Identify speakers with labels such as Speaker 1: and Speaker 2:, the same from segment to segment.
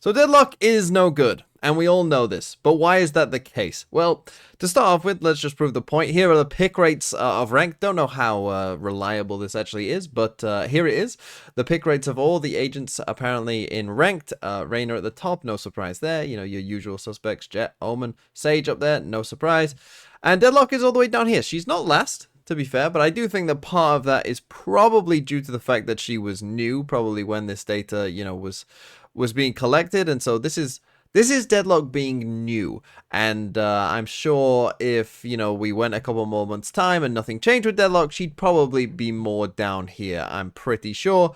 Speaker 1: So Deadlock is no good, and we all know this, but why is that the case? Well, to start off with, let's just prove the point. Here are the pick rates of ranked. Don't know how reliable this actually is, but here it is. The pick rates of all the agents apparently in ranked. Reyna at the top, no surprise there. You know, your usual suspects, Jett, Omen, Sage up there, no surprise. And Deadlock is all the way down here. She's not last, to be fair, but I do think that part of that is probably due to the fact that she was new, probably when this data, you know, was being collected, and so this is Deadlock being new, and I'm sure if, you know, we went a couple more months time and nothing changed with Deadlock, she'd probably be more down here, I'm pretty sure,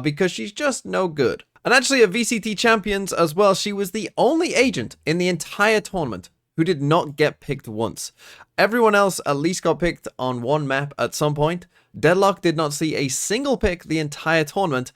Speaker 1: because she's just no good. And actually at VCT Champions as well, she was the only agent in the entire tournament who did not get picked once. Everyone else at least got picked on one map at some point. Deadlock did not see a single pick the entire tournament,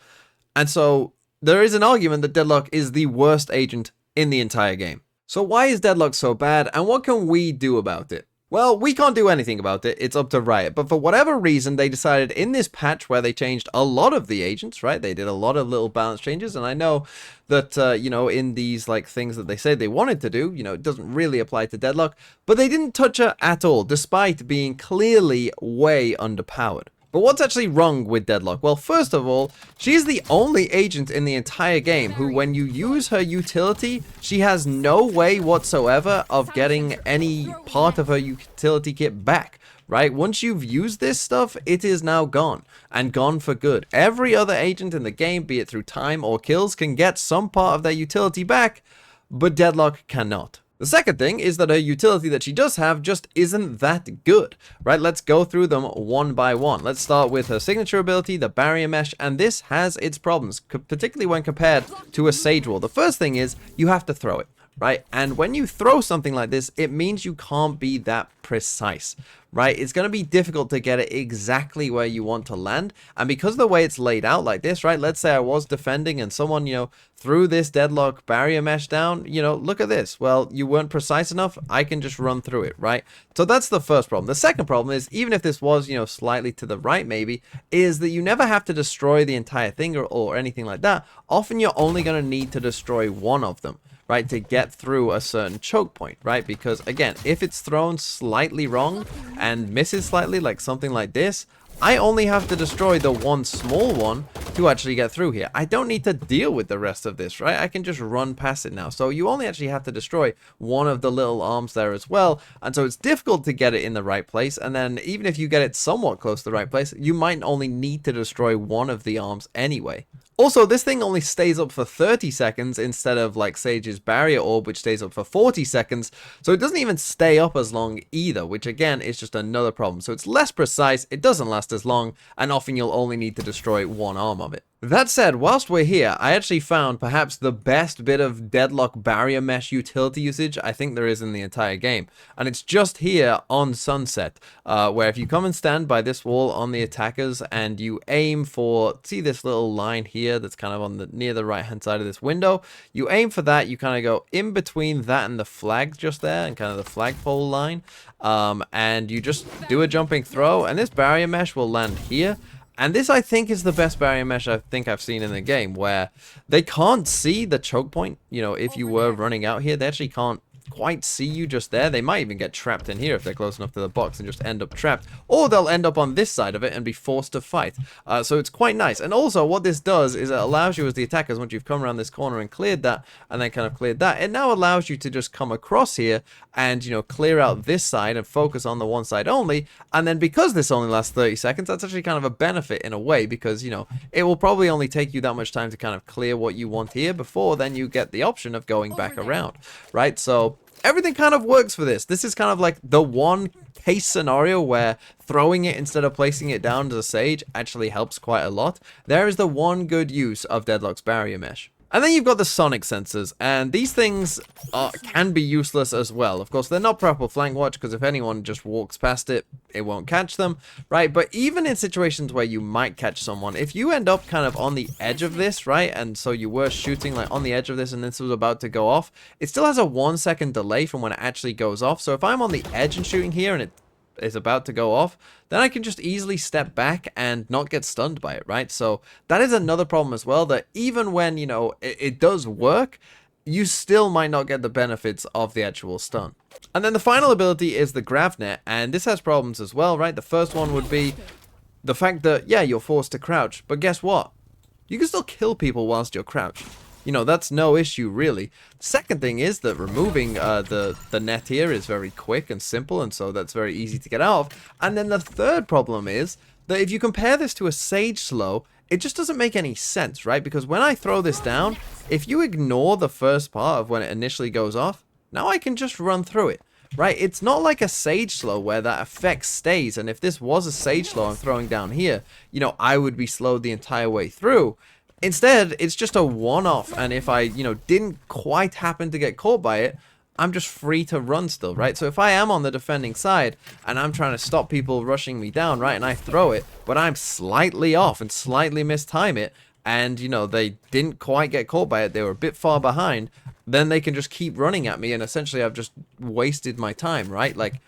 Speaker 1: and so there is an argument that Deadlock is the worst agent in the entire game. So why is Deadlock so bad, and what can we do about it? Well, we can't do anything about it, it's up to Riot, but for whatever reason, they decided in this patch where they changed a lot of the agents, right? They did a lot of little balance changes, and I know that, you know, in these, like, things that they say they wanted to do, you know, it doesn't really apply to Deadlock, but they didn't touch her at all, despite being clearly way underpowered. But what's actually wrong with Deadlock? Well, first of all, she is the only agent in the entire game who, when you use her utility, she has no way whatsoever of getting any part of her utility kit back, right? Once you've used this stuff, it is now gone, and gone for good. Every other agent in the game, be it through time or kills, can get some part of their utility back, but Deadlock cannot. The second thing is that her utility that she does have just isn't that good, right? Let's go through them one by one. Let's start with her signature ability, the barrier mesh, and this has its problems, particularly when compared to a Sage wall. The first thing is you have to throw it, right? And when you throw something like this, it means you can't be that precise, right? It's going to be difficult to get it exactly where you want to land, and because of the way it's laid out like this, right? Let's say I was defending and someone, you know, threw this Deadlock barrier mesh down, you know, look at this. Well, you weren't precise enough, I can just run through it, right? So that's the first problem. The second problem is, even if this was, you know, slightly to the right maybe, is that you never have to destroy the entire thing or anything like that. Often you're only going to need to destroy one of them, right, to get through a certain choke point, right? Because again, if it's thrown slightly wrong and misses slightly, like something like this, I only have to destroy the one small one to actually get through here. I don't need to deal with the rest of this, right? I can just run past it now. So you only actually have to destroy one of the little arms there as well. And so it's difficult to get it in the right place. And then even if you get it somewhat close to the right place, you might only need to destroy one of the arms anyway. Also, this thing only stays up for 30 seconds instead of like Sage's barrier orb, which stays up for 40 seconds. So it doesn't even stay up as long either, which again is just another problem. So it's less precise, it doesn't last as long, and often you'll only need to destroy one arm of it. That said, whilst we're here, I actually found perhaps the best bit of Deadlock barrier mesh utility usage I think there is in the entire game. And it's just here on Sunset, where if you come and stand by this wall on the attackers and you aim for, see this little line here that's kind of on the near the right hand side of this window, you aim for that, you kind of go in between that and the flag just there, and kind of the flagpole line, and you just do a jumping throw, and this barrier mesh will land here. And this, I think, is the best barrier mesh I think I've seen in the game, where they can't see the choke point. You know, if you were running out here, they actually can't quite see you just there. They might even get trapped in here if they're close enough to the box and just end up trapped, or they'll end up on this side of it and be forced to fight. So it's quite nice. And also what this does is it allows you as the attackers, once you've come around this corner and cleared that, and then kind of cleared that, it now allows you to just come across here and, you know, clear out this side and focus on the one side only. And then because this only lasts 30 seconds, that's actually kind of a benefit in a way, because, you know, it will probably only take you that much time to kind of clear what you want here before then you get the option of going back around, right? So everything kind of works for this. This is kind of like the one case scenario where throwing it instead of placing it down as a Sage actually helps quite a lot. There is the one good use of Deadlock's barrier mesh. And then you've got the sonic sensors, and these things can be useless as well. Of course, they're not proper flank watch, because if anyone just walks past it, it won't catch them, right? But even in situations where you might catch someone, if you end up kind of on the edge of this, right, and so you were shooting like on the edge of this and this was about to go off, it still has a 1 second delay from when it actually goes off. So if I'm on the edge and shooting here and it is about to go off, then I can just easily step back and not get stunned by it, right? So that is another problem as well, that even when, you know, it does work, you still might not get the benefits of the actual stun. And then the final ability is the Gravnet, and this has problems as well, right? The first one would be the fact that, yeah, you're forced to crouch, but guess what? You can still kill people whilst you're crouched. You know, that's no issue, really. The second thing is that removing the net here is very quick and simple, and so that's very easy to get out of. And then the third problem is that if you compare this to a Sage Slow, it just doesn't make any sense, right? Because when I throw this down, if you ignore the first part of when it initially goes off, now I can just run through it, right? It's not like a Sage Slow where that effect stays, and if this was a Sage Slow I'm throwing down here, you know, I would be slowed the entire way through. Instead, it's just a one-off, and if I, you know, didn't quite happen to get caught by it, I'm just free to run still, right? So if I am on the defending side, and I'm trying to stop people rushing me down, right, and I throw it, but I'm slightly off and slightly mistime it, and, you know, they didn't quite get caught by it, they were a bit far behind, then they can just keep running at me, and essentially I've just wasted my time, right? Like,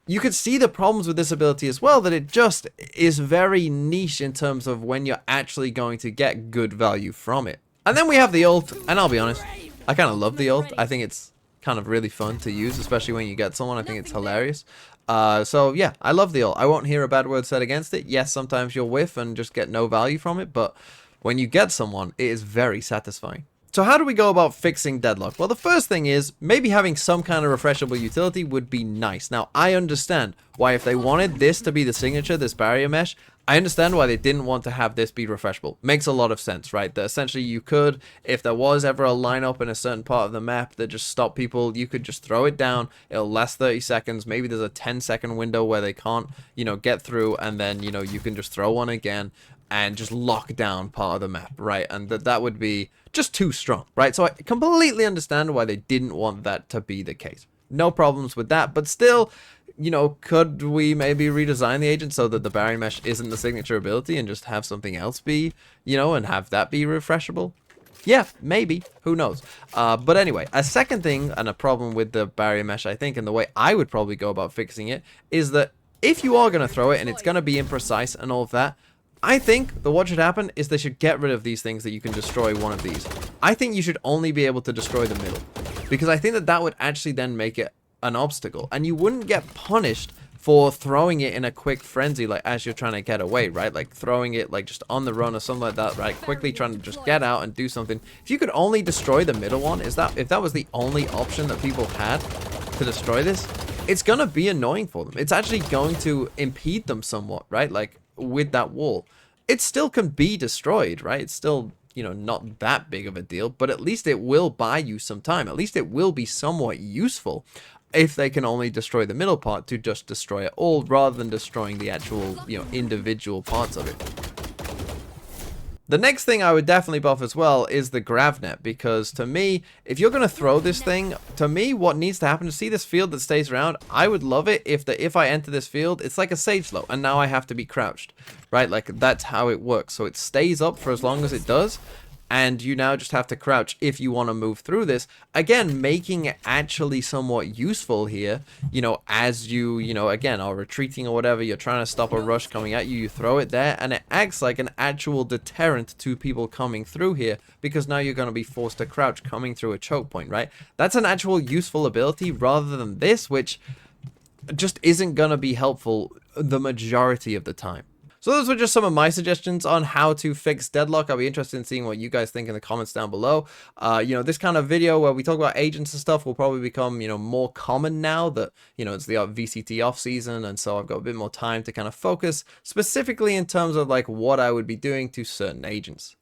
Speaker 1: you could see the problems with this ability as well, that it just is very niche in terms of when you're actually going to get good value from it. And then we have the ult, and I'll be honest, I kind of love the ult. I think it's kind of really fun to use, especially when you get someone. I think it's hilarious. So yeah, I love the ult. I won't hear a bad word said against it. Yes, sometimes you'll whiff and just get no value from it, but when you get someone, it is very satisfying. So how do we go about fixing Deadlock? Well, the first thing is maybe having some kind of refreshable utility would be nice. Now, I understand why if they wanted this to be the signature, this barrier mesh, I understand why they didn't want to have this be refreshable. Makes a lot of sense, right? That essentially you could, if there was ever a lineup in a certain part of the map that just stopped people, you could just throw it down. It'll last 30 seconds. Maybe there's a 10-second window where they can't, you know, get through, and then, you know, you can just throw one again and just lock down part of the map, right? And that would be just too strong, right? So I completely understand why they didn't want that to be the case. No problems with that, but still, you know, could we maybe redesign the agent so that the barrier mesh isn't the signature ability and just have something else be, you know, and have that be refreshable? Yeah, maybe. Who knows? But anyway, a second thing and a problem with the barrier mesh, I think, and the way I would probably go about fixing it, is that if you are going to throw it and it's going to be imprecise and all of that, I think that what should happen is they should get rid of these things that you can destroy one of these. I think you should only be able to destroy the middle, because I think that that would actually then make it an obstacle, and you wouldn't get punished for throwing it in a quick frenzy, like as you're trying to get away, right? Like throwing it like just on the run or something like that, right? Quickly trying to just get out and do something. If you could only destroy the middle one, if that was the only option that people had to destroy this, it's gonna be annoying for them. It's actually going to impede them somewhat, right? Like with that wall, it still can be destroyed, right? It's still, you know, not that big of a deal, but at least it will buy you some time. At least it will be somewhat useful if they can only destroy the middle part to just destroy it all rather than destroying the actual, you know, individual parts of it. The next thing I would definitely buff as well is the Gravnet, because to me, if you're going to throw this thing, to me, what needs to happen to see this field that stays around, I would love it if I enter this field, it's like a Sage Slow, and now I have to be crouched, right? Like, that's how it works. So it stays up for as long as it does, and you now just have to crouch if you want to move through this. Again, making it actually somewhat useful here, you know, as you know, again, are retreating or whatever, you're trying to stop a rush coming at you, you throw it there, and it acts like an actual deterrent to people coming through here, because now you're going to be forced to crouch coming through a choke point, right? That's an actual useful ability rather than this, which just isn't going to be helpful the majority of the time. So those were just some of my suggestions on how to fix Deadlock. I'll be interested in seeing what you guys think in the comments down below. You know, this kind of video where we talk about agents and stuff will probably become, you know, more common now that, you know, it's the VCT off season, and so I've got a bit more time to kind of focus specifically in terms of like what I would be doing to certain agents.